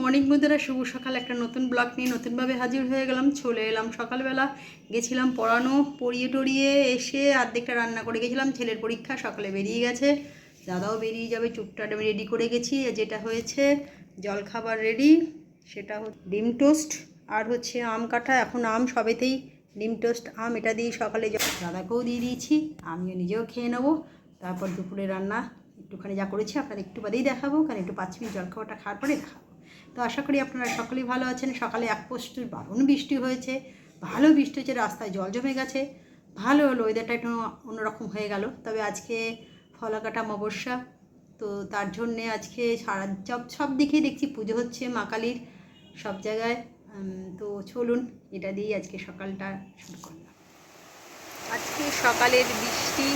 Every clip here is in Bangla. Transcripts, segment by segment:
মর্নিং বন্ধুরা, শুভ সকাল। একটা নতুন ব্লগ নিয়ে নতুনভাবে হাজির হয়ে গেলাম। চলে এলাম সকালবেলা, গেছিলাম পড়ানো, পড়িয়ে টড়িয়ে এসে অর্ধেকটা রান্না করে গেছিলাম। ছেলের পরীক্ষা সকালে বেরিয়ে গেছে, দাদাও বেরিয়ে যাবে, চুপটা আমি রেডি করে গেছি। যেটা হয়েছে জলখাবার রেডি, সেটা ডিম টোস্ট আর হচ্ছে আম কাটা। এখন আম সবেতেই ডিম টোস্ট আম এটা দিয়ে সকালে দাদাকেও দিয়ে দিয়েছি, আমিও নিজেও খেয়ে নেবো। তারপর দুপুরে রান্না একটুখানি যা করেছি আপনাদের একটু বাদেই দেখাবো, কারণ একটু 5 মিনিট জলখাবারটা খাওয়ার পরে দেখাবো। তো আশা করি আপনারা সকলেই ভালো আছেন। সকালে এক প্রস্তুর দারুণ বৃষ্টি হয়েছে, ভালো বৃষ্টি হয়েছে, রাস্তায় জল জমে গেছে। ভালো হলো, ওয়েদারটা একটু অন্যরকম হয়ে গেল। তবে আজকে ফলাকাটা অমাবস্যা, তো তার জন্যে আজকে সারা সব দিকে দেখছি পুজো হচ্ছে মা কালীর, সব জায়গায়। তো চলুন এটা দিয়েই আজকে সকালটা শুরু করলাম। আজকে সকালের বৃষ্টি,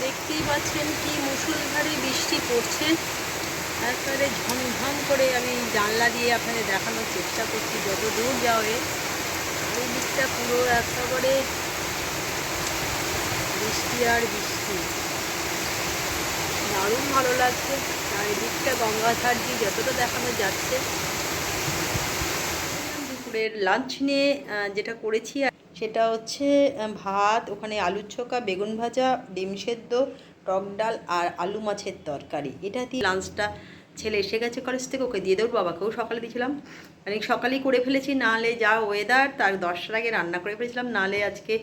দেখতেই পাচ্ছেন কি মুষলধারে বৃষ্টি পড়ছে। একবারে ঝমঝম করে আমি জানলা দিয়ে আপনাদের দেখানোর চেষ্টা করছি যত দূর যাওয়া। এই দিকটা পুরো একেবারে বৃষ্টি আর বৃষ্টি, দারুণ ভালো লাগছে। চারিদিকটা গঙ্গাধার দিয়ে যতটা দেখানো যাচ্ছে। দুপুরের লাঞ্চ নিয়ে যেটা করেছি সেটা হচ্ছে ভাত, ওখানে আলুর চোখা, বেগুন ভাজা, ডিম সেদ্ধ, টক ডাল আর আলু মাছের তরকারি। এটা দিয়ে লাঞ্চটা, ছেলে এসে গেছে কলেজ থেকে, ওকে দিয়ে দেবো। বাবাকেও সকালে দিয়েছিলাম, মানে সকালেই করে ফেলেছি, নাহলে যা ওয়েদার তার 10টার আগে রান্না করে ফেলেছিলাম, নাহলে আজকে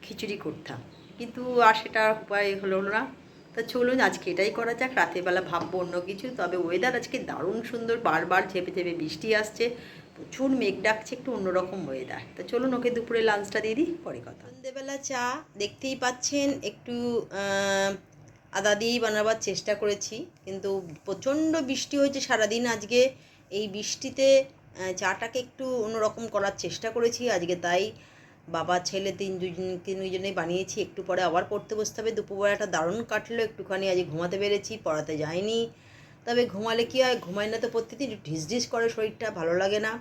খিচুড়ি করতাম, কিন্তু আর সেটা উপায় হলো না। তা চলুন আজকে এটাই করা যাক। রাতেরবেলা ভাববো অন্য কিছু। তবে ওয়েদার আজকে দারুণ সুন্দর, বারবার ঝেপে ঝেপে বৃষ্টি আসছে, প্রচুর মেঘ ডাকছে, একটু অন্যরকম ওয়েদার। তো চলুন ওকে দুপুরে লাঞ্চটা দিয়ে দিই, পরে কথা। সন্ধ্যেবেলা চা দেখতেই পাচ্ছেন, একটু আদা দিয়েই বানাবার চেষ্টা করেছি, কিন্তু প্রচণ্ড বৃষ্টি হয়েছে সারাদিন আজকে। এই বৃষ্টিতে চাটাকে একটু অন্যরকম করার চেষ্টা করেছি আজকে, তাই বাবা ছেলে তিনজনেই বানিয়েছি। একটু পরে আবার পড়তে বসতে হবে। দুপুরবেলাটা দারুণ কাটলো, একটুখানি আজ ঘুমাতে পেরেছি, পড়াতে যায়নি। তবে ঘুমালে কী হয়, ঘুমায় না তো প্রত্যেকদিন ঢিস ঢিস করে শরীরটা, ভালো লাগে না।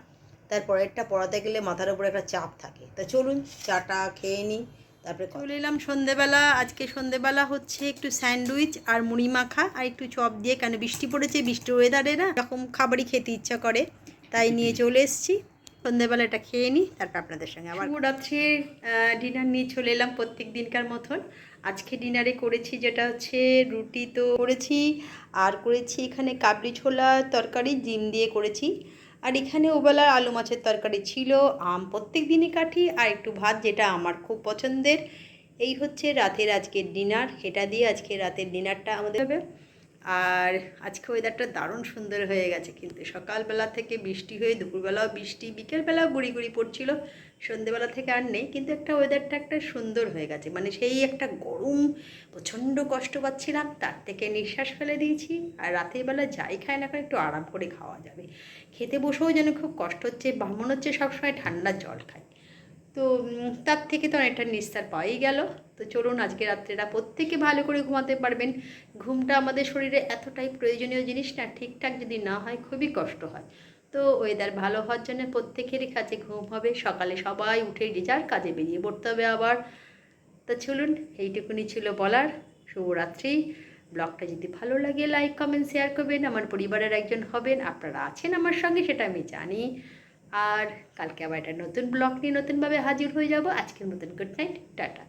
তারপরেরটা পড়াতে গেলে মাথার উপরে একটা চাপ থাকে। তা চলুন চাটা খেয়ে নিই, তারপরে চলে এলাম সন্ধেবেলা। আজকে সন্ধেবেলা হচ্ছে একটু স্যান্ডউইচ আর মুড়ি মাখা আর একটু চপ দিয়ে, কেন বৃষ্টি পড়েছে, বৃষ্টির ওয়েদারে না এরকম খাবারই খেতে ইচ্ছা করে, তাই নিয়ে চলে এসেছি। সন্ধেবেলা এটা খেয়ে নিই, তারপর আপনাদের সঙ্গে আবার রাত্রির ডিনার নিয়ে চলে এলাম প্রত্যেক দিনকার মতন। আজকে ডিনারে করেছি যেটা হচ্ছে রুটি তো করেছি, আর করেছি এখানে কাবলি ছোলা তরকারি ডিম দিয়ে করেছি, আর এখানে ওবেলা আলু মাছের তরকারি ছিল। আম প্রত্যেক দিনই কাটি, আর একটু ভাত যেটা আমার খুব পছন্দের। এই হচ্ছে রাতের আজকের ডিনার, এটা দিয়ে আজকে রাতের ডিনারটা আমাদের হবে। আর আজকে ওয়েদারটা দারুণ সুন্দর হয়ে গেছে, কিন্তু সকালবেলা থেকে বৃষ্টি হয়ে দুপুরবেলাও বৃষ্টি, বিকেলবেলাও গুড়ি গুড়ি পড়ছিল, সন্ধ্যেবেলা থেকে আর নেই। কিন্তু একটা ওয়েদারটা একটা সুন্দর হয়ে গেছে, মানে সেই একটা গরম প্রচণ্ড কষ্ট পাচ্ছিলাম, তার থেকে নিঃশ্বাস ফেলে দিয়েছি। আর রাতের বেলা যাই খায় না, একটু আরাম করে খাওয়া যাবে। খেতে বসেও যেন খুব কষ্ট হচ্ছে, মনে হচ্ছে সবসময় ঠান্ডা জল খাই। তো তার থেকে তো অনেকটা নিস্তার পাওয়াই গেল। তো চলুন আজকে রাত্রেটা প্রত্যেকে ভালো করে ঘুমাতে পারবেন। ঘুমটা আমাদের শরীরে এতটাই প্রয়োজনীয় জিনিস না, ঠিকঠাক যদি না হয় খুবই কষ্ট হয়। তো ওয়েদার ভালো হওয়ার জন্য প্রত্যেকেরই কাছে ঘুম হবে, সকালে সবাই উঠে যে যার কাজে বেরিয়ে পড়তে হবে আবার। তা চলুন এইটুকুনি ছিল বলার। শুভরাত্রি। ব্লগটা যদি ভালো লাগে লাইক কমেন্ট শেয়ার করবেন, আমার পরিবারের একজন হবেন, আপনারা আছেন আমার সঙ্গে সেটা আমি জানি। আর কালকে আবার একটা নতুন ব্লগ নিয়ে নতুনভাবে হাজির হয়ে যাব। আজকের মতন গুড নাইট, টাটা।